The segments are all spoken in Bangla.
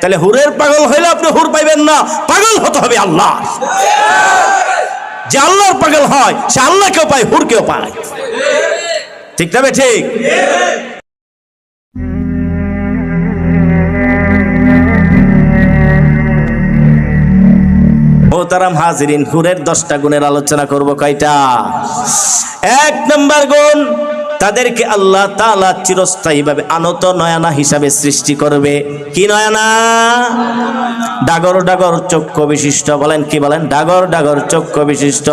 তাহলে হুরের পাগল হইলে আপনি হুর পাইবেন না, পাগল হতে হবে আল্লাহ। যে আল্লাহর পাগল হয় সে আল্লাহকেও পায়, হুরকেও পায়। ঠিক না ঠিক? মোহতারাম হাজিরিন, হুরের 10টা গুণের আলোচনা করব। কয়টা? 1 নম্বর গুণ, তাদেরকে আল্লাহ তাআলা চিরস্থায়ীভাবে আনত নয়না হিসাবে সৃষ্টি করবে। কি নয়না? ডাগর ডাগর চক্ষু বিশিষ্ট। বলেন কি বলেন? ডাগর ডাগর চক্ষু বিশিষ্ট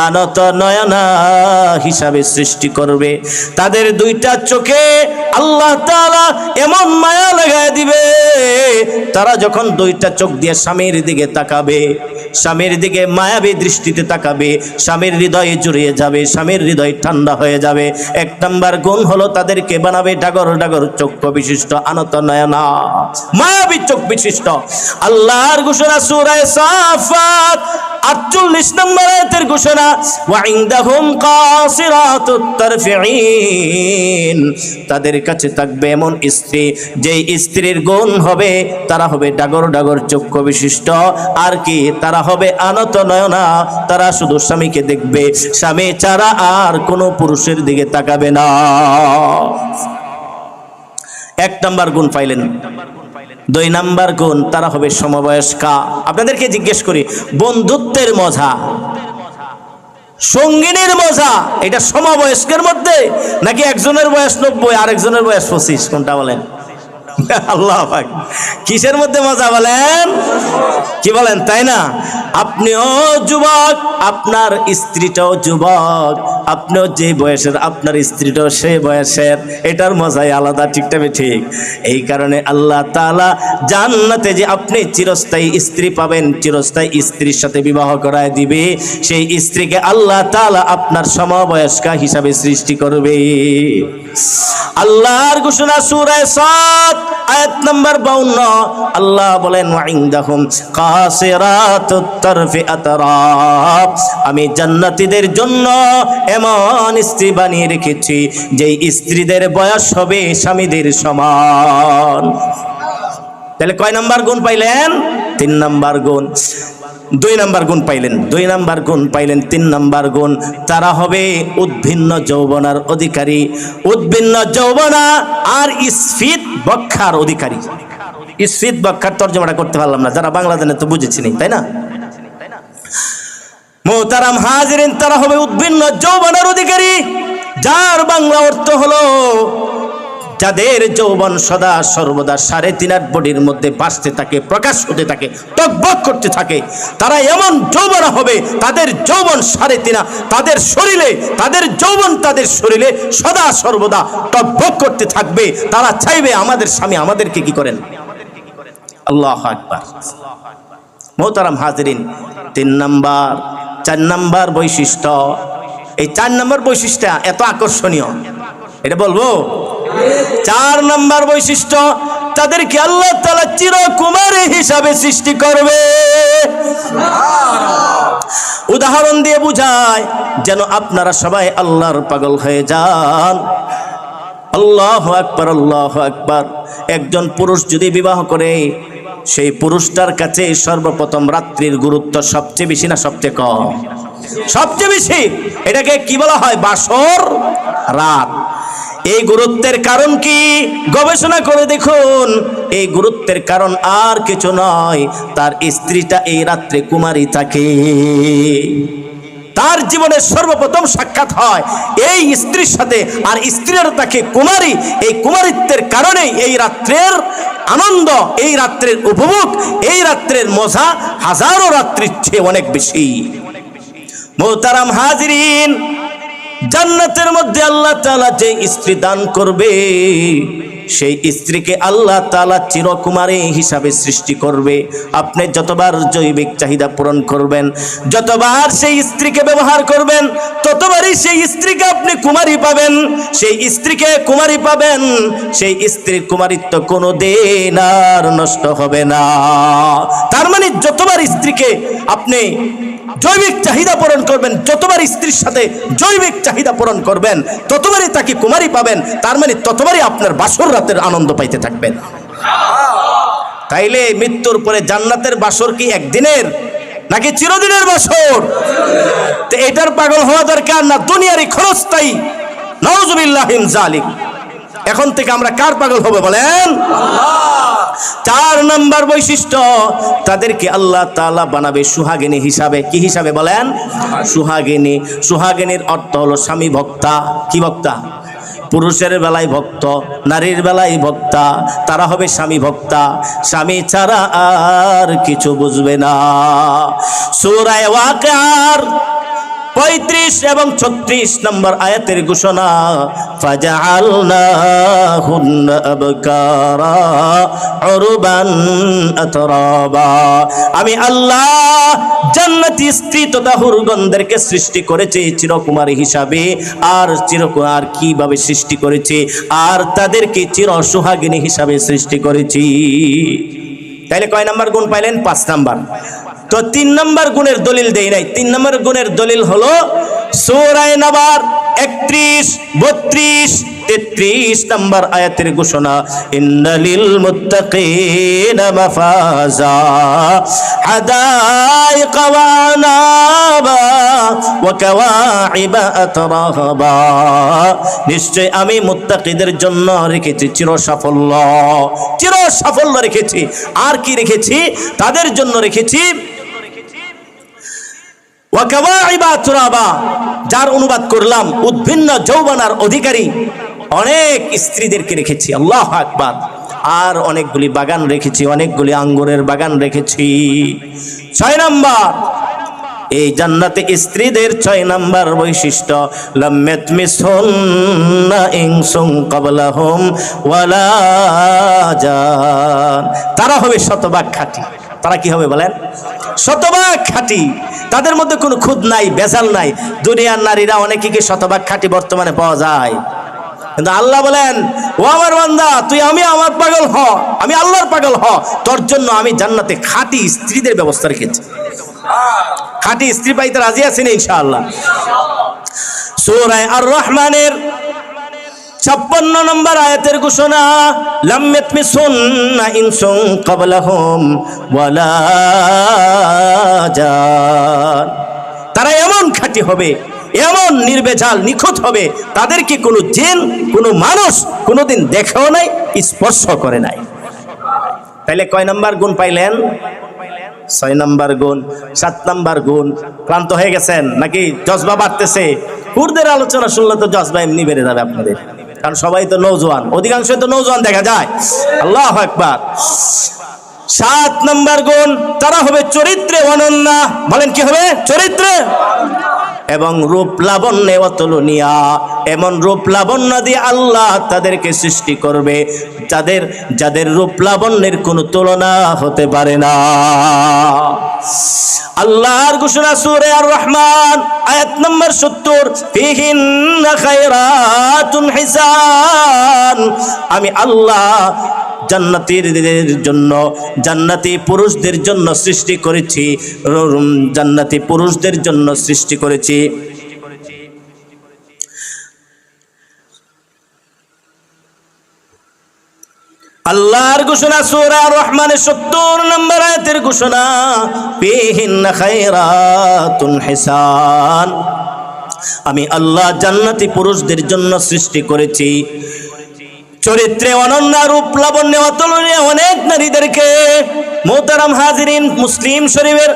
আনত নয়না হিসাবে সৃষ্টি করবে। তাদের 2টা চোখে আল্লাহ তাআলা এমন মায়া লাগায় দিবে, তারা যখন 2টা চোখ দিয়ে স্বামীর দিকে তাকাবে, স্বামীর দিকে মায়াবী দৃষ্টিতে তাকাবে, স্বামীর হৃদয়ে জুড়িয়ে যাবে, স্বামীর হৃদয় ঠান্ডা হয়ে যাবে। 1 নম্বর গুণ হলো তাদেরকে বানাবে ডাগর ডাগর চক্ষু বিশিষ্ট আনত নয়না, মায়াবী চোখ বিশিষ্ট। আল্লাহর ঘোষণা সূরা সাফাত 48 নম্বর আয়াতের ঘোষণা, ওয়া ইনদাহুম কাসিরাতুত তারফিঈন। তাদের কাছে থাকবে এমন স্ত্রী, যেই স্ত্রীর গুণ হবে তারা হবে ডাগর ডাগর চক্ষু বিশিষ্ট। আর কি? তারা হবে আনত নয়না, তারা শুধু স্বামীকে দেখবে, স্বামী ছাড়া আর কোনো পুরুষের দিকে তাকাবে না। 1 নম্বর গুণ পাইলেন। 2 নম্বর গুণ, তারা হবে সমবয়স্কা। আপনাদেরকে জিজ্ঞেস করি, বন্ধুত্বের মজা, সঙ্গিনীর মজা, এটা সমবয়স্কের মধ্যে নাকি একজনের বয়স 90 আর একজনের বয়স 25? কোনটা বলেন? আল্লাহ পাক, কিসের মধ্যে মজা বলেন? কি বলেন, তাই না? আপনিও যুবক, আপনার স্ত্রীটাও যুবক, আপনিও যে বয়সের আপনার স্ত্রীটাও সেই বয়সের, এটার মজাই আলাদা। ঠিকটা ঠিক? এই কারণে আল্লাহ তাআলা জান্নাতে যে আপনি চিরস্থায়ী স্ত্রী পাবেন, চিরস্থায়ী স্ত্রীর সাথে বিবাহ করায় দিবে, সেই স্ত্রীকে আল্লাহ তাআলা আপনার সমবয়স্কা হিসাবে সৃষ্টি করবে। আল্লাহর ঘোষণা সূরা সাদ আয়াত নম্বর 52, আল্লাহ বলেন, ওয়া ইনদাহুম কাসিরাতুত তারফি আতরাব। আমি জান্নাতীদের জন্য এমন স্ত্রী বানিয়ে রেখেছি যেই স্ত্রীদের বয়স হবে স্বামীদের সমান। তাহলে কয় নাম্বার গুণ পাইলেন? 3 নাম্বার গুণ। 2 নাম্বার গুণ পাইলেন, 2 নাম্বার গুণ পাইলেন। 3 নাম্বার গুণ, তারা হবে উদ্ভিন্ন যৌবনার অধিকারী, উদ্ভিন্ন যৌবনা আর স্ফীত বক্ষার অধিকারী। স্ফীত বক্ষার তর্জমাটা করতে পারলাম না, যারা বাংলা জানে তো বুঝেছিনি, তাই না? মোহতারাম হাজিরিন, তারা হবে উদ্ভিন্ন যৌবনের অধিকারী, যার বাংলা অর্থ হলো যাদের যৌবন সদা সর্বদা 3.5 বডির মধ্যে বাঁচতে থাকে, প্রকাশ হতে থাকে, টকবক করতে থাকে। তারা এমন যৌবন হবে, তাদের যৌবন 3.5, তাদের শরীরে, তাদের যৌবন তাদের শরীরে সদা সর্বদা টকবক করতে থাকবে। তারা চাইবে আমাদের স্বামী আমাদেরকে কি করেন। আল্লাহু আকবার। মোহতারাম হাজিরিন, 3 নাম্বার, 4 নাম্বার বৈশিষ্ট্য। এই 4 নাম্বার বৈশিষ্ট্য এত আকর্ষণীয়, এটা বলবো। 4 নাম্বার বৈশিষ্ট্য, তাদেরকে আল্লাহ তাআলা চিরকুমারী হিসাবে সৃষ্টি করবে। উদাহরণ দিয়ে বুঝায় যেন আপনারা সবাই আল্লাহর পাগল হয়ে যান। আল্লাহু আকবার, আল্লাহু আকবার। একজন পুরুষ যদি বিবাহ করে, সেই পুরুষটার কাছে সর্বপ্রথম রাত্রির গুরুত্ব সবচেয়ে বেশি না সবচেয়ে কম? সবচেয়ে বেশি। এটাকে কি বলা হয়? বাসর রাত। এই গুরুত্বের কারণ কি? গবেষণা করে দেখুন, এই গুরুত্বের কারণ আর কিছু নয়, তার স্ত্রীটা এই রাত্রে কুমারী থাকে। তার জীবনে সর্বপ্রথম সাক্ষাৎ হয় এই স্ত্রীর সাথে, আর স্ত্রীর তাকে কুমারী। এই কুমারিত্বের কারণে এই রাত্রের আনন্দ, এই রাত্রের উপভোগ, এই রাত্রের মজা হাজারো রাত্রির চেয়ে অনেক বেশি। মোহতারাম হাজিরিন, জান্নাতের মধ্যে আল্লাহ তাআলা যে স্ত্রী দান করবে, সেই স্ত্রীকে আল্লাহ তাআলা চিরকুমারী হিসাবে সৃষ্টি করবে। আপনি যতবার জৈবিক চাহিদা পূরণ করবেন, যতবার সেই স্ত্রীকে ব্যবহার করবেন, ততবারই সেই স্ত্রীকে আপনি কুমারী পাবেন, সেই স্ত্রীকে কুমারী পাবেন। সেই স্ত্রীর কুমারিত্ব কোনো দিন আর নষ্ট হবে না। তার মানে যতবার স্ত্রীকে আপনি জৈবিক চাহিদা পূরণ করবেন, যতবার স্ত্রীর সাথে জৈবিক চাহিদা পূরণ করবেন, ততবারই তাকে কুমারী পাবেন। তার মানে ততবারই আপনার বাসর রাতের আনন্দ পাইতে থাকবেন। তাইলে মৃত্যুর পরে জান্নাতের বাসর কি একদিনের নাকি চিরদিনের বাসর? তো এটার পাগল হওয়া দরকার না দুনিয়ারই ক্ষণস্থায়ী। নাউজুবিল্লাহি মিন যালিক। এখন থেকে আমরা কার পাগল হবে বলেন? 4 নম্বর বৈশিষ্ট্য, তাদেরকে আল্লাহ তাআলা বানাবে সুহাগিনী হিসাবে। কি হিসাবে বলেন? সুহাগিনী। সুহাগিনীর অর্থ হলো স্বামী ভক্তা। কি ভক্তা? পুরুষের বেলায় ভক্ত, নারীর বেলায় ভক্তা। তারা হবে স্বামী ভক্তা, স্বামী ছাড়া আর কিছু বুঝবে না। সূরা ওয়াকিয়ার 35 এবং 36 নম্বর আয়াতের ঘোষণা, ফাজআলনাহুন্না আবকারা উরবান আতরাবা। আমি আল্লাহ জান্নাতি স্ত্রী তথা হুরগণদেরকে সৃষ্টি করেছি চিরকুমারী হিসাবে। আর চিরকুমার কিভাবে সৃষ্টি করেছি? আর তাদেরকে চির সুহাগিনী হিসাবে সৃষ্টি করেছি। তাইলে কয় নাম্বার গুণ পাইলেন? 5 নাম্বার। তো 3 নম্বর গুণের দলিল দেই নাই। 3 নম্বর গুণের দলিল হলো সূরা নাবার 31, 32, 33 নম্বর আয়াতের ঘোষণা, ইন্নালিল মুত্তাকিনা মাফাজা হাদাইকা ওয়া আনাবা ওয়া কাওয়াইবা আতরাবা। নিশ্চয় আমি মুত্তাকিদের জন্য রেখেছি চির সাফল্য। চির সাফল্য রেখেছি। আর কি রেখেছি? তাদের জন্য রেখেছি ওয়াকাওয়াইবা তুরাবা, যার অনুবাদ করলাম উদ্ভিন্ন যৌবনার অধিকারী অনেক স্ত্রীদেরকে রেখেছি। আল্লাহু আকবার। আর অনেকগুলি বাগান রেখেছি, অনেকগুলি আঙ্গুরের বাগান রেখেছি। 6 নাম্বার, এই জান্নাতে স্ত্রীদের 6 নাম্বার বৈশিষ্ট্য, লাম ইয়াতমিসহুন্না ইনসুন ক্বাবলাহুম ওয়ালা জান। তারা হবে শতভাগ খাঁটি। তারা কি হবে বলেন? শতভাগ খাঁটি। তাদের মধ্যে কোনো খুদ নাই, বেজাল নাই। দুনিয়ার নারীরা অনেকে কি শতভাগ খাঁটি বর্তমানে পাওয়া যায়, কিন্তু আল্লাহ বলেন, ও আমার বান্দা, তুই আমার পাগল হ, আমি আল্লাহর পাগল হ। তোর জন্য আমি জান্নাতে খাঁটি স্ত্রীদের ব্যবস্থা রেখেছি। খাঁটি স্ত্রী পাইতে রাজি আছেন ইনশাআল্লাহ? সূরা আর রহমানের 56 নম্বর আয়াতের ঘোষণা, লাম ইয়াতমিসহুন্না ইনসুন ক্বাবলাহুম ওয়ালা জান। তারা এমন খাঁটি হবে, এমন নির্বেজাল নিখুঁত হবে, তাদেরকে কোনো জিন, কোনো মানুষ কোনোদিন দেখেও নাই, স্পর্শ করে নাই। তাইলে কয় নাম্বার গুণ পাইলেন? 6 নাম্বার গুণ। 7 নাম্বার গুণ। ক্লান্ত হয়ে গেছেন নাকি? জজবা বাড়তেছে? হুরদের আলোচনা শুনলে তো জজবা এমনি বেড়ে যাবে আপনাদের, কারণ সবাই তো নওজোয়ান, অধিকাংশই তো নওজোয়ান দেখা যায়। আল্লাহু আকবার। 7 নাম্বার গুণ, তারা হবে চরিত্রে অনন্যা। বলেন কি হবে? চরিত্রে এবং রূপ লাবণ্যে অতুলনীয়া। এমন রূপ লাবণ্য দিয়ে আল্লাহ তাদেরকে সৃষ্টি করবে যাদের রূপ লাবণ্যের কোনো তুলনা হতে পারে না। আল্লাহর ঘোষণা সূরা আর রহমান আয়াত নম্বর 70, ফিহিন্না খায়রাতুন হিসান। আমি আল্লাহ জান্নাতীদের জন্য, জান্নাতি পুরুষদের জন্য সৃষ্টি করেছি, জান্নাতি পুরুষদের জন্য সৃষ্টি করেছি। আল্লাহর ঘোষণা সূরা আর রহমানের 70 নম্বর আয়াতের ঘোষণা, ফিহিন্না খায়রাতুন হিসান। আমি আল্লাহ জান্নাতি পুরুষদের জন্য সৃষ্টি করেছি চরিত্রে অনন্য, রূপ লাবণ্যে অতুলনীয় অনেক নারীদেরকে। মোহতারাম হাজিরিন, মুসলিম শরীফের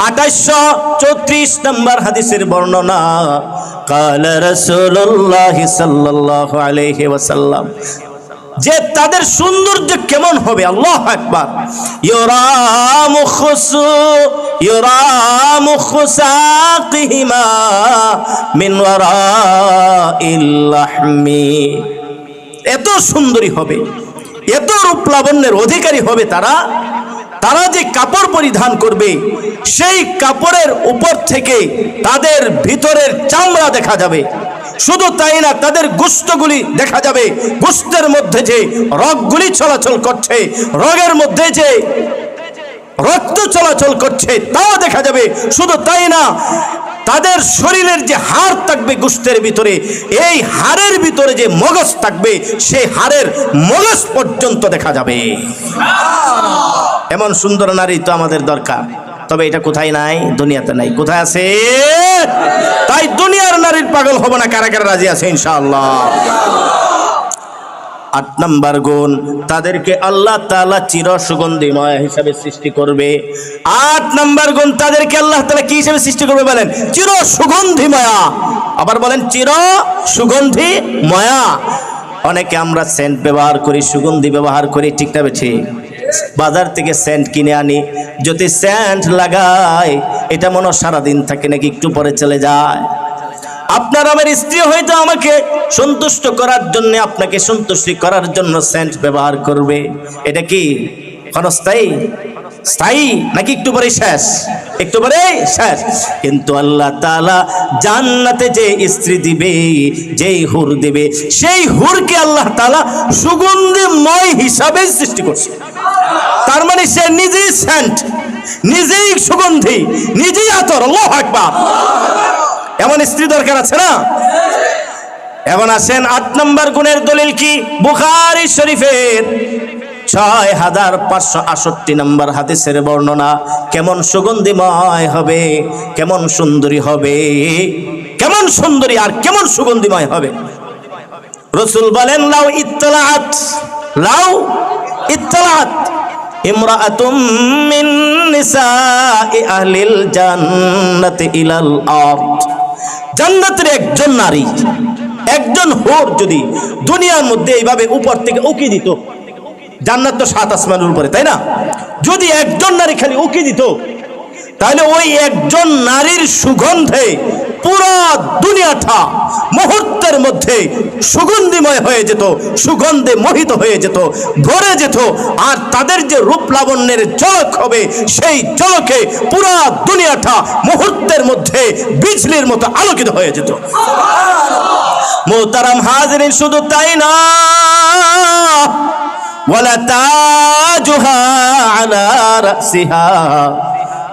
2834 নম্বর হাদিসের বর্ণনা, কালা রাসূলুল্লাহ সাল্লাল্লাহু আলাইহি ওয়াসাল্লাম, যে তাদের সৌন্দর্য কেমন হবে, আল্লাহু আকবার, ইউরামু খুসাকিহিমা মিন ওয়ারাইল লাহমি। এত সুন্দরী হবে, এত রূপ লাবণ্যের অধিকারী হবে তারা যে কাপড় পরিধান করবে, সেই কাপড়ের উপর থেকে তাদের ভিতরের চামড়া দেখা যাবে। শুধু তাই না, তাদের গোশতগুলি দেখা যাবে, গোশতের মধ্যে যে রগগুলি চলাচল করছে, রগের মধ্যে যে রক্ত চলাচল করছে তাও দেখা যাবে। শুধু তাই না, তাদের শরীরের যে হাড় থাকবে গোশতের ভিতরে, এই হাড়ের ভিতরে যে মগজ থাকবে, সেই হাড়ের মগজ পর্যন্ত দেখা যাবে। এমন সুন্দর নারী তো আমাদের দরকার, তবে এটা কোথায় নাই? দুনিয়াতে নাই। কোথায় আছে? তাই দুনিয়ার নারীর পাগল হব না। কারা কারা রাজি আছে ইনশাআল্লাহ? 8 নাম্বার গুণ, তাদেরকে আল্লাহ তাআলা চির সুগন্ধিময় হিসাবে সৃষ্টি করবে। 8 নাম্বার গুণ, তাদেরকে আল্লাহ তাআলা কি হিসাবে সৃষ্টি করবে বলেন? চির সুগন্ধিময়া। আবার বলেন চির সুগন্ধিময়া। অনেকে আমরা সেন্ট ব্যবহার করি, সুগন্ধি ব্যবহার করি, ঠিক না বেঠি? বাজার থেকে সেন্ট কিনে আনি, যদি সেন্ট লাগাই এটা মনে সারাদিন থাকে নাকি একটু পরে চলে যায়। আপনার আমার স্ত্রী হয়তো আমাকে সন্তুষ্ট করার জন্য, আপনাকে সন্তুষ্টি করার জন্য সেন্ট ব্যবহার করবে। এটা কি ক্ষণস্থায়ী, স্থায়ী নাকি একটু পরে শেষ? একটু পরে শেষ। কিন্তু আল্লাহ তাআলা জান্নাতে যে স্ত্রী দিবে, যেই হুর দিবে, সেই হুরকে আল্লাহ তাআলা সুগন্ধিময় হিসাবে সৃষ্টি করছে। তার মানে সে নিজেই সেন্ট, নিজেই সুগন্ধি, নিজেই আতর। আল্লাহু আকবার। এমন স্ত্রী দরকার আছে না? এখন আসেন 8 নম্বর গুণের দলিল কি? বুখারী শরীফের 6568 নম্বর হাদিসের বর্ণনা। কেমন সুগন্ধিময় হবে, কেমন সুন্দরী হবে, কেমন সুন্দরী আর কেমন সুগন্ধিময় হবে। রাসূল বলেন লাউ ইত্তালাত ইমরাআতুম মিন নিসাই আহলিল জান্নাতি ইলাল আরদ। জান্নাতের একজন নারী, একজন হুর যদি দুনিয়ার মধ্যে এইভাবে উপর থেকে উকি দিত, জান্নাত তো 7 আসমানের উপরে, তাই না? যদি একজন নারী খালি উকি দিত, তাহলে ওই একজন নারীর সুগন্ধে পুরো দুনিয়াটা মুহূর্তের মধ্যে সুগন্ধিময় হয়ে যেত, সুগন্ধে মোহিত হয়ে যেত, ভরে যেত। আর তাদের যে রূপ লাবণ্যের ঝলক হবে, সেই ঝলকে পুরো দুনিয়াটা মুহূর্তের মধ্যে বিজলির মতো আলোকিত হয়ে যেত। মুহতারাম হাজিরিন, শুধু তাই না, ওয়ালা তাজুহা আলা রাসিহা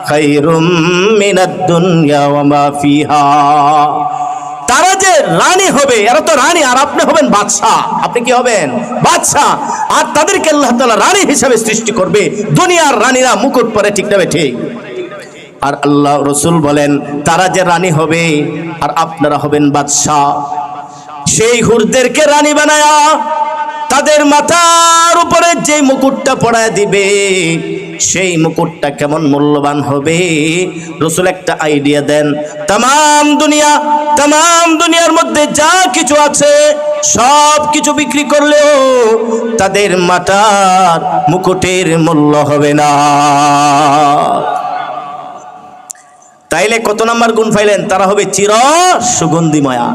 খায়রুম মিনাদ দুনিয়া ওয়া মা ফিহা। তারা যে রানী হবে, এরা তো রানী, আর আপনি হবেন বাদশা। আপনি কি হবেন? বাদশা। আর তাদেরকে আল্লাহ তাআলা রানী হিসেবে সৃষ্টি করবে। দুনিয়ার রানীরা মুকুট পরে, ঠিক না ঠিক? আর আল্লাহ রাসূল বলেন তারা যে রানী হবে আর আপনারা হবেন বাদশা। সেই হুরদেরকে রানী বানায়া তাদের মাথার উপরে যে মুকুটটা পরায় দিবে, সেই মুকুটটা কেমন মূল্যবান হবে। রাসূল একটা আইডিয়া দেন। তাম দুনিয়ার মধ্যে যা কিছু আছে সব কিছু বিক্রি করলেও তাদের মাথার মুকুটের মূল্য হবে না। তাইলে কত নাম্বার গুণ পাইলেন? তারা হবে চির সুগন্ধিময়া।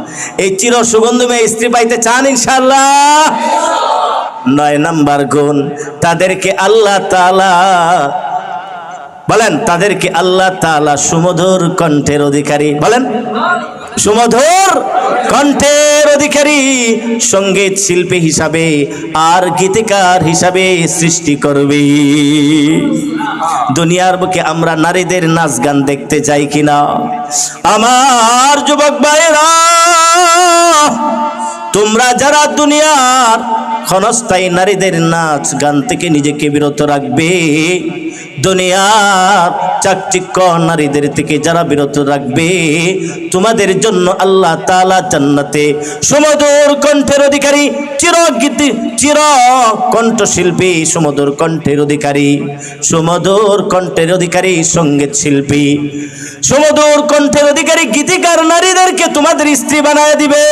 এই চির সুগন্ধিময় স্ত্রী পাইতে চান ইনশাআল্লাহ? 9 নাম্বার গুণ, তাদেরকে আল্লাহ তাআলা বলেন, তাদেরকে আল্লাহ তাআলা সুমধুর কণ্ঠের অধিকারী, বলেন সুমধুর কণ্ঠের অধিকারী সঙ্গীত শিল্পী হিসাবে আর গীতিকার হিসাবে সৃষ্টি করবে। দুনিয়ার বুকে আমরা নারীদের নাচ গান দেখতে যাই কিনা? আমার যুবক ভাইরা, তোমরা যারা দুনিয়ার ক্ষণস্থায়ী নারীদের নাচ গান থেকে নিজেকে বিরত রাখবে, দুনিয়ার চাকচিক্য নারীদের থেকে যারা বিরত রাখবে, তোমাদের জন্য আল্লাহ তাআলা জান্নাতে সুমধুর কণ্ঠের অধিকারী, চির কণ্ঠশিল্পী, সুমধুর কণ্ঠের অধিকারী, সুমধুর কণ্ঠের অধিকারী সঙ্গীত শিল্পী, সুমধুর কণ্ঠের অধিকারী গীতিকার নারীদেরকে তোমাদের স্ত্রী বানায় দিবে।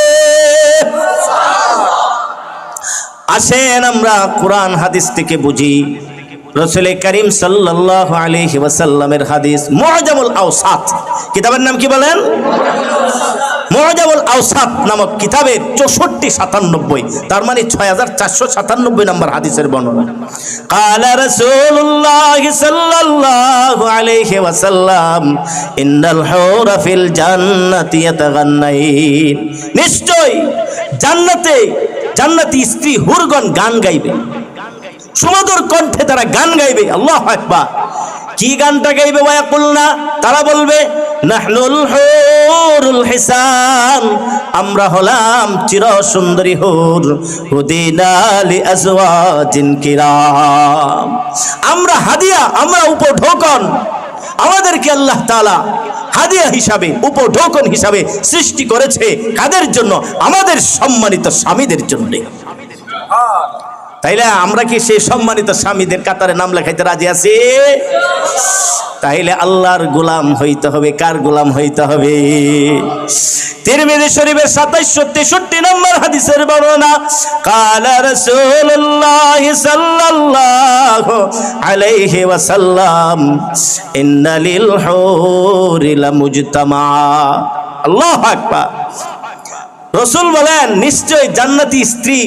আসেন আমরা কোরআন হাদিস থেকে বুঝি। রাসূল করিম সাল্লাল্লাহু আলাইহি ওয়াসাল্লামের হাদিস, মুআজামুল আওসাত কিতাবের নাম কি বলেন? মুআজামুল আওসাত নামক কিতাবের 64-97, তার মানে 6497 নম্বর হাদিসের বর্ণনা। ক্বালা রাসূলুল্লাহ সাল্লাল্লাহু আলাইহি ওয়াসাল্লাম, ইন্নাল হুরা ফিল জান্নাতি ইয়াতাগান্নাইন। নিশ্চয় জান্নাতি স্ত্রী হুরগণ গান গাইবে, সুমধুর কণ্ঠে তারা গান গাইবে। আল্লাহু আকবার। কি গানটা গাইবে? ওয়ায়াকুলনা, তারা বলবে নাহনুল হুর হুরুল হিসান, আমরা হলাম চির সুন্দরী হুর, হুদিনা লিআজওয়াজিন কিরাম। আমরা হাদিয়া, আমরা উপঢৌকন। আমাদেরকে আল্লাহ তাআলা হাদিয়া হিসাবে, উপঢৌকন হিসাবে সৃষ্টি করেছে কাদের জন্য? আমাদের সম্মানিত স্বামীদের জন্য। তাইলে আমরা কি সেই সম্মানিত স্বামীদের কাতারে নাম লেখাইতে রাজি আছি? তাইলে আল্লাহর গোলাম হইতে হবে। কার গোলাম হইতে হবে? তিরমিজি শরীফের 2763 নম্বর হাদিসের বর্ণনা, কালা রাসূলুল্লাহ সাল্লাল্লাহু আলাইহি ওয়াসাল্লাম, ইন্না লিল হুরি লামুজতামা। আল্লাহু আকবার। রাসূল বলেন, নিশ্চয় জান্নাতি স্ত্রী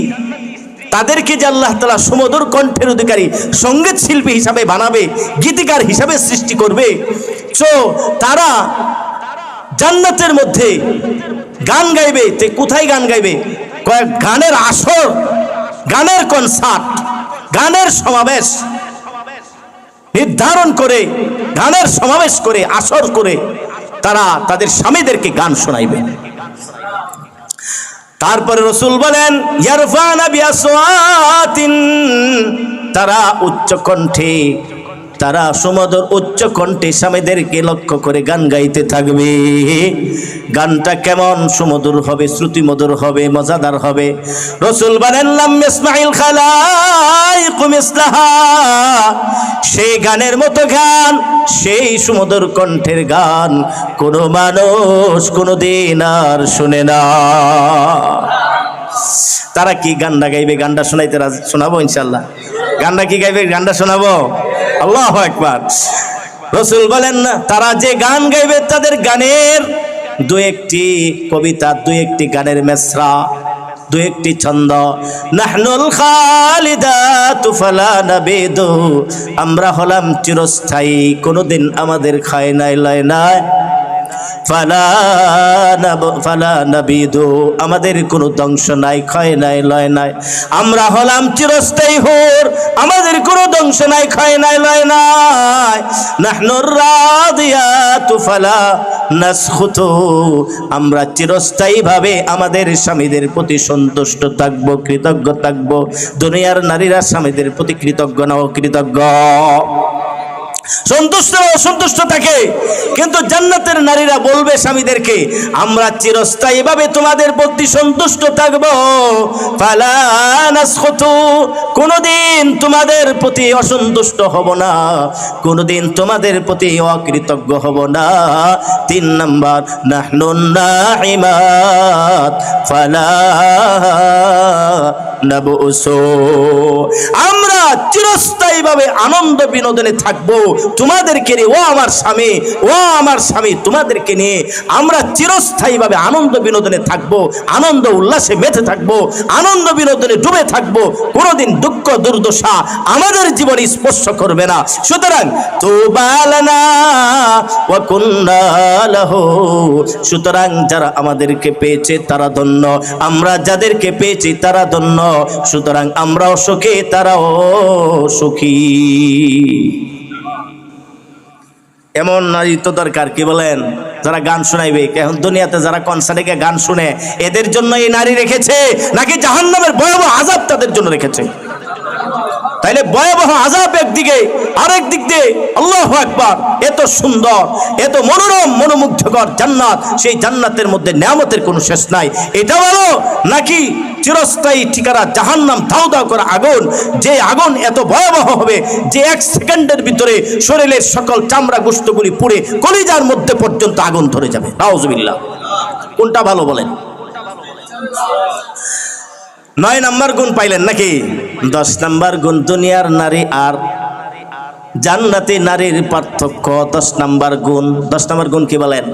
তাদেরকে যে আল্লাহ তাআলা সুমধুর কণ্ঠের অধিকারী সঙ্গীত শিল্পী হিসাবে বানাবে, গীতিকার হিসাবে সৃষ্টি করবে, তো তারা জান্নাতের মধ্যে গান গাইবে। তে কোথায় গান গাইবে? কয়েক গানের আসর, গানের কনসার্ট, গানের সমাবেশ নির্ধারণ করে, গানের সমাবেশ করে, আসর করে তারা তাদের স্বামীদেরকে গান শোনাইবে। তারপরে রাসূল বলেন, ইয়ারফানা বিআসওয়াতিন, তারা উচ্চ কণ্ঠে, তারা সুমধুর উচ্চ কণ্ঠে স্বামীদেরকে লক্ষ্য করে গান গাইতে থাকবে। গানটা কেমন সুমধুর হবে, শ্রুতিমধুর হবে, মজাদার হবে। রাসূল বলেন, লাম ইয়াসমাইল খালাইকু মিসলাহা, সেই গানের মতো গান, সেই সুমধুর কণ্ঠের গান কোনো মানুষ কোনোদিন আর শুনে না। তারা কি গানটা গাইবে? গানটা শোনাইতে শোনাবো ইনশাআল্লাহ। গানটা কি গাইবে? গানটা শোনাবো। আল্লাহু আকবার। রাসূল বলেন, তারা যে গান গাইবে তাদের গানের দু একটি কবিতা, দু একটি গানের মেসরা, দু একটি ছন্দ, নাহনুল খালিদাতু ফালা নাবিদু, আমরা হলাম চিরস্থায়ী, কোনোদিন আমাদের খায় নাই লয় নাই, ফালা নাবিদু, আমাদের কোনো ধ্বংস নাই, ক্ষয় নাই, লয় নাই, আমরা হলাম চিরস্থায়ী হুর, আমাদের কোনো ধ্বংস নাই, ক্ষয় নাই, লয় নাই। নাহনুর রাদিয়াতু ফালা নাসখুতু, আমরা চিরস্থায়ী ভাবে আমাদের স্বামীদের প্রতি সন্তুষ্ট থাকবো, কৃতজ্ঞ থাকবো। দুনিয়ার নারীরা স্বামীদের প্রতি কৃতজ্ঞ না অকৃতজ্ঞ? সন্তুষ্ট অসন্তুষ্ট থাকে, কিন্তু জান্নাতের নারীরা বলবে স্বামীদেরকে, আমরা চিরস্থায়ী ভাবে তোমাদের প্রতি সন্তুষ্ট থাকব, ফালা নাসখুতু, কোনদিন তোমাদের প্রতি অসন্তুষ্ট হব না, কোনদিন তোমাদের প্রতি অকৃতজ্ঞ হব না। 3 নাম্বার, নাহনুন নাইমাত ফালা নাবুসু, আমরা চিরস্থায়ী ভাবে আনন্দ বিনোদনে থাকবো তোমাদেরকে নিয়ে। ও আমার স্বামী, ও আমার স্বামী, তোমাদেরকে নিয়ে আমরা চিরস্থায়ীভাবে আনন্দ বিনোদনে থাকবো, আনন্দ উল্লাসে মেতে থাকবো, আনন্দ বিনোদনে ডুবে থাকবো। কোনোদিন দুঃখ দুর্দশা আমাদের জীবনে স্পর্শ করবে না। সুতরাং তুবা লানা ওয়া কুন্না লাহু, সুতরাং যারা আমাদেরকে পেয়েছে তারা ধন্য, আমরা যাদেরকে পেয়েছি তারা ধন্য। সুতরাং আমরাও সুখী, তারাও সুখী। এমন নারী তো দরকার, কি বলেন? যারা গান শোনাইবে। এখন দুনিয়াতে যারা কনসার্টে গিয়ে গান শুনে, এদের জন্য এই নারী রেখেছে নাকি জাহান্নামের ভয়াবহ আযাব তাদের জন্য রেখেছে? তাইলে ভয়াবহ আযাব একদিকে, আরেক দিক দিয়ে আল্লাহু আকবার, এত সুন্দর, এত মনোরম, মনোমুগ্ধকর জান্নাত, সেই জান্নাতের মধ্যে নিয়ামতের কোনো শেষ নাই। এটা বলো নাকি চিরস্থায়ী ঠিকানা জাহান্নাম, দাও দাও করা আগুন, যে আগুন এত ভয়াবহ হবে যে 1 সেকেন্ডের ভিতরে শরীরের সকল চামড়া গোশতগুলি পুড়ে কলিজার মধ্যে পর্যন্ত আগুন ধরে যাবে। নাউজুবিল্লাহ। কোনটা ভালো বলেন? 9 নাম্বার গুণ পাইলেন নাকি? 10 নাম্বার গুণ, দুনিয়ার নারী আর জান্নাতি নারীর পার্থক্য। 10 নাম্বার গুণ, 10 নাম্বার গুণ কি বলেন?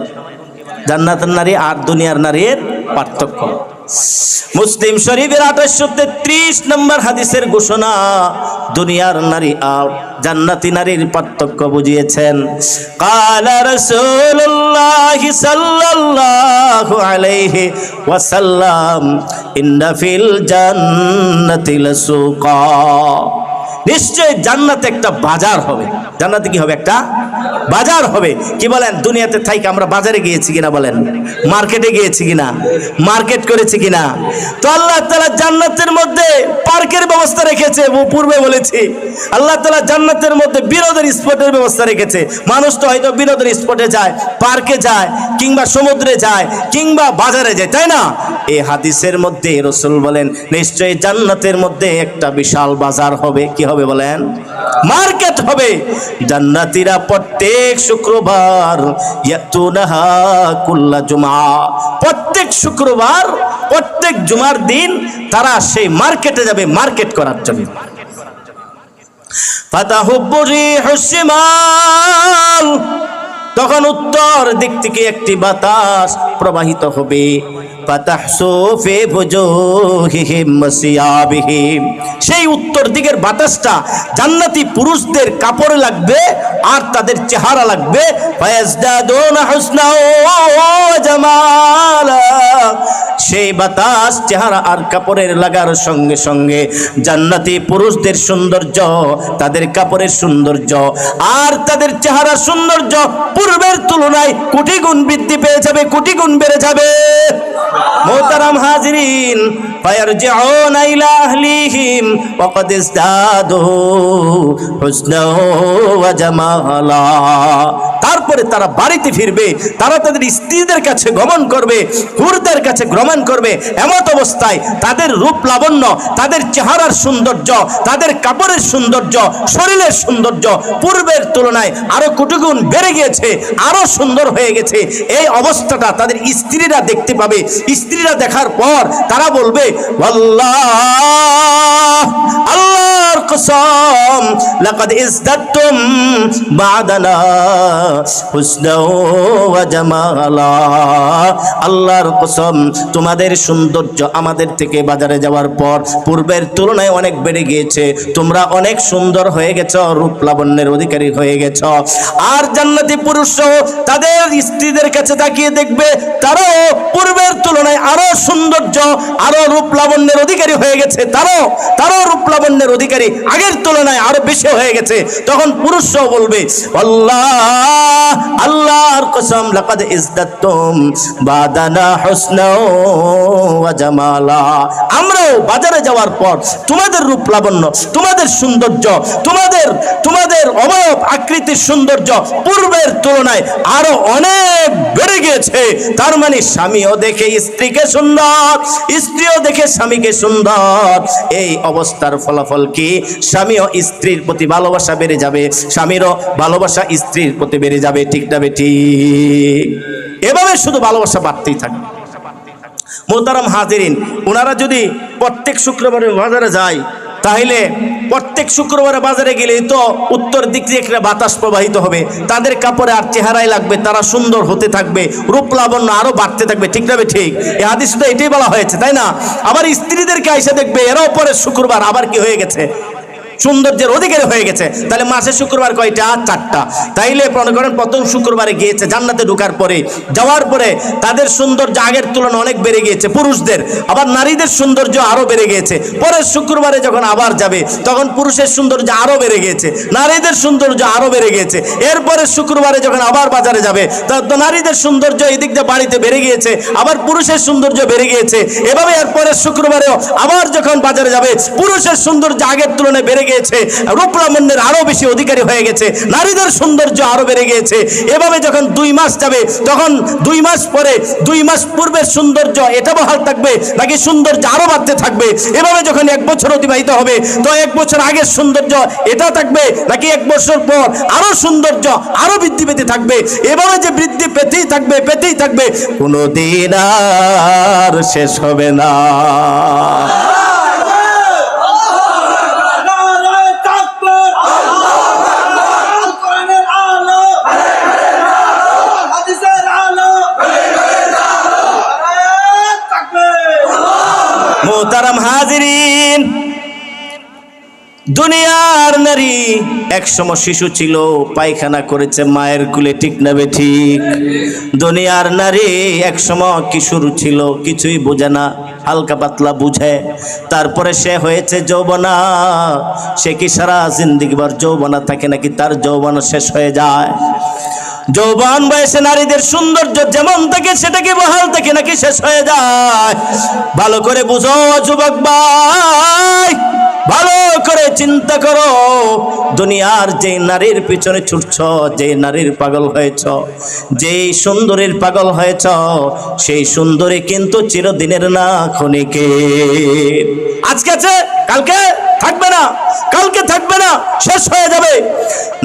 জান্নাতের নারী আর দুনিয়ার নারীর পার্থক্য। মুসলিম শরীফের 2833 নম্বর হাদিসের ঘোষণা, দুনিয়ার নারী আর জান্নাতি নারীর পার্থক্য বুঝিয়েছেন। কালা রাসূলুল্লাহ সাল্লাল্লাহু আলাইহি ওয়াসাল্লাম, ইন্না ফিল জান্নাতি লাসুকা, নিশ্চয় জান্নাতে একটা বাজার হবে। জান্নাতে কি হবে? একটা বাজার হবে। কি বলেন? দুনিয়াতে থাইকে আমরা বাজারে গিয়েছি কিনা বলেন, মার্কেটে গিয়েছি কিনা, মার্কেট করেছি কিনা? তো আল্লাহ তাআলা জান্নাতের মধ্যে পার্কের ব্যবস্থা রেখেছে। পূর্বে বলেছি আল্লাহ তাআলা জান্নাতের মধ্যে বিনোদন স্পটের ব্যবস্থা রেখেছে। মানুষ তো হয়তো বিনোদন স্পটে যায়, পার্কে যায়, কিংবা সমুদ্রে যায়, কিংবা বাজারে যায়, তাই না? এই হাদিসের মধ্যে রাসূল বলেন নিশ্চয়ই জান্নাতের মধ্যে একটা বিশাল বাজার হবে। কি হবে বলেন? মার্কেট হবে। জান্নাতীরা প্রত্যেক শুক্রবার ইয়াতুনাহা কুল্লা জুমআ, প্রত্যেক শুক্রবার প্রত্যেক জুমার দিন তারা সেই মার্কেটে যাবে মার্কেট করার জন্য। ফাতাহুব্বু রিহুস শিমাল, তখন উত্তর দিক থেকে একটি বাতাস প্রবাহিত হবে। সেই উত্তর দিকের বাতাসটা জান্নাতি পুরুষদের কাপড়ে লাগবে আর তাদের চেহারা লাগবে। সেই বাতাস চেহারা আর কাপড়ের লাগার সঙ্গে সঙ্গে জান্নাতি পুরুষদের সৌন্দর্য, তাদের কাপড়ের সৌন্দর্য আর তাদের চেহারার সৌন্দর্য পূর্বের তুলনায় কোটি গুণ বৃদ্ধি পেয়ে যাবে, কোটি গুণ বেড়ে যাবে। মোহতারাম হাজিরিন, ফায়ারজিউনা ইলা আহলিহিম ওয়া ক্বাদ ইজদাদু হুসনা ওয়া জামালা। তারপরে তারা বাড়িতে ফিরবে, তারা তাদের স্ত্রীদের কাছে গমন করবে, হুরদের কাছে গমন করবে। এমত অবস্থায় তাদের রূপ লাবণ্য, তাদের চেহারার সৌন্দর্য, তাদের কাপড়ের সৌন্দর্য, শরীরের সৌন্দর্য পূর্বের তুলনায় আরো কোটি গুণ বেড়ে গিয়েছে, আরো সুন্দর হয়ে গেছে। এই অবস্থাটা তাদের স্ত্রীরা দেখতে পাবে। স্ত্রীরা দেখার পর তারা বলবে আল্লাহ, আল্লাহর কসম, লাকাদ ইজদাদতুম বাদানা হুসনা ওয়া জামালা। আল্লাহর কসম, তোমাদের সৌন্দর্য আমাদের থেকে বাজারে যাওয়ার পর পূর্বের তুলনায় অনেক বেড়ে গিয়েছে। তোমরা অনেক সুন্দর হয়ে গেছো, রূপ লাবণ্যের অধিকারী হয়ে গেছো। আর জান্নাতি পুরুষও তাদের স্ত্রীদের কাছে তাকিয়ে দেখবে তারাও পূর্বের তুলনায় আরো সৌন্দর্য, আরো রূপ লাবণ্যের অধিকারী হয়ে গেছে। তারাও রূপ লাবণ্যের অধিকারী আগের তুলনায় আরো বেশি হয়ে গেছে। তখন পুরুষও বলবে আল্লাহ, আল্লাহর কসম, লাকাদ ইজদাদতুম বাদানা হুসনা ওয়া জামালা। আমরাও বাজারে যাওয়ার পর তোমাদের রূপ লাবণ্য, তোমাদের সৌন্দর্য, তোমাদের অবয়ব আকৃতির সৌন্দর্য পূর্বের তুলনায় আরো অনেক বেড়ে গিয়েছে। তার মানে স্বামীও দেখে স্ত্রীকে সুন্দর, স্ত্রীও দেখে স্বামীকে সুন্দর। এই অবস্থার ফলাফল কি? স্বামীও স্ত্রীর প্রতি ভালোবাসা বেড়ে যাবে, স্বামীরও ভালোবাসা স্ত্রীর প্রতি বেড়ে যাবে। ঠিক না বেঠিক? এভাবে শুধু ভালোবাসা বাড়তেই থাকবে। মোহতারাম হাজিরিন, ওনারা যদি প্রত্যেক শুক্রবারে বাজারে যায়, তাহলে প্রত্যেক শুক্রবারে বাজারে গেলেই তো উত্তর দিক থেকে একটা বাতাস প্রবাহিত হবে। তাদের কাপড়ে আর চেহারায় লাগবে, তারা সুন্দর হতে থাকবে, রূপ লাবণ্য আরো বাড়তে থাকবে। ঠিক না ঠিক? এই হাদিসে তো এটাই বলা হয়েছে, তাই না? আবার স্ত্রীদেরকে এসে দেখবে এরাও পরের শুক্রবার আবার কি হয়ে গেছে, সৌন্দর্যের অধিকারী হয়ে গেছে। তাহলে মাসে শুক্রবার কয়টা? 4টা। তাইলে মনে করেন প্রথম শুক্রবারে গিয়েছে, জান্নাতে ঢোকার পরে যাওয়ার পরে তাদের সৌন্দর্য আগের তুলনায় অনেক বেড়ে গিয়েছে পুরুষদের, আবার নারীদের সৌন্দর্য আরো বেড়ে গিয়েছে। পরের শুক্রবারে যখন আবার যাবে তখন পুরুষের সৌন্দর্য আরো বেড়ে গিয়েছে, নারীদের সৌন্দর্য আরো বেড়ে গিয়েছে। এরপরে শুক্রবারে যখন আবার বাজারে যাবে তো নারীদের সৌন্দর্য এদিক দিয়ে বাড়িতে বেড়ে গিয়েছে, আবার পুরুষের সৌন্দর্য বেড়ে গিয়েছে। এভাবে এরপরের শুক্রবারেও আবার যখন বাজারে যাবে পুরুষের সৌন্দর্য আগের তুলনায় বেড়ে গিয়েছে, রূপ লাবণ্যের আরো বেশি অধিকারী হয়ে গেছে, নারীদের সৌন্দর্য আরো বেড়ে গিয়েছে। এভাবে যখন 2 মাস যাবে তখন 2 মাস পরে 2 মাস পূর্বের সৌন্দর্য এটা বহাল থাকবে নাকি সৌন্দর্য আরো বাড়তে থাকবে। এভাবে যখন 1 বছর অতিবাহিত হবে তো 1 বছর আগের সৌন্দর্য এটা থাকবে নাকি 1 বছর পর আরো সৌন্দর্য আরো বৃদ্ধি পেতে থাকবে। এভাবে যে বৃদ্ধি পেতেই থাকবে, কোনোদিন আর শেষ হবে না। মোহতারাম হাজিরিন, দুনিয়ার নারী একসময় শিশু ছিল, পায়খানা করেছে মায়ের কুলে। ঠিক না বেঠিক? দুনিয়ার নারী একসময় কিশোর ছিল, কিছুই বোঝে না। হালকা পাতলা বুঝে, তারপরে সে হয়েছে যৌবনা। সে কি সারা জিন্দেগিভর যৌবনা থাকে নাকি তার যৌবন শেষ হয়ে যায়? যৌবন বয়সে নারীদের সৌন্দর্য যেমন থাকে সেটা কি বহাল থাকে নাকি শেষ হয়ে যায়? ভালো করে বুঝো যুবক ভাই, ভালো করে চিন্তা করো। দুনিয়ার যে নারীর পিছনে ছুটছ, যে নারীর পাগল হয়েছ, যেই সুন্দরীর পাগল হয়েছ, সেই সুন্দরী কিন্তু চিরদিনের না, ক্ষণিকের। আজকে আছে, কালকে থাকবে না, কালকে থাকবে না, শেষ হয়ে যাবে।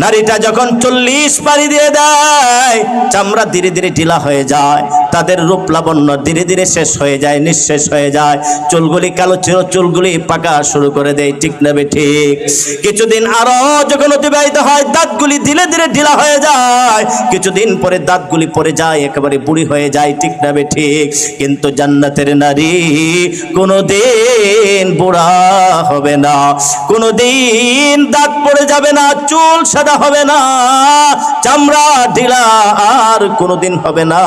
নারীটা যখন 40 পারি দিয়ে দেয়, চামড়া ধীরে ধীরে ঢিলা হয়ে যায়, তাদের রূপ লাবণ্য ধীরে ধীরে শেষ হয়ে যায়, নিঃশেষ হয়ে যায়। চুলগুলি কালো চির চুলগুলি পাকা শুরু করে দেয়, ঠিক না ঠিক? কিছুদিন আরো যখন অতিবাহিত হয়, দাঁতগুলি ধীরে ধীরে ঢিলা হয়ে যায়, কিছুদিন পরে দাঁতগুলি পড়ে যায়, একেবারে বুড়ি হয়ে যায়, ঠিক না ঠিক? কিন্তু জান্নাতের নারী কোনোদিন বুড়া হবে না, কোনোদিন দাঁত পড়ে যাবে না, চুল সাদা হবে না, চামড়া ঢিলা আর কোনোদিন হবে না।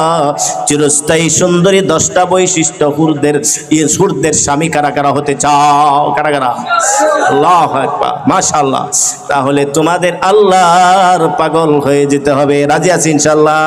চিরস্থায়ী সুন্দরী 10টা বৈশিষ্ট্য হুরদের স্বামী কারা কারা হতে চাও? কারা কারা? আল্লাহু আকবার, মাশাআল্লাহ। তাহলে তোমাদের আল্লাহর পাগল হয়ে যেতে হবে। রাজি আছি ইনশাআল্লাহ?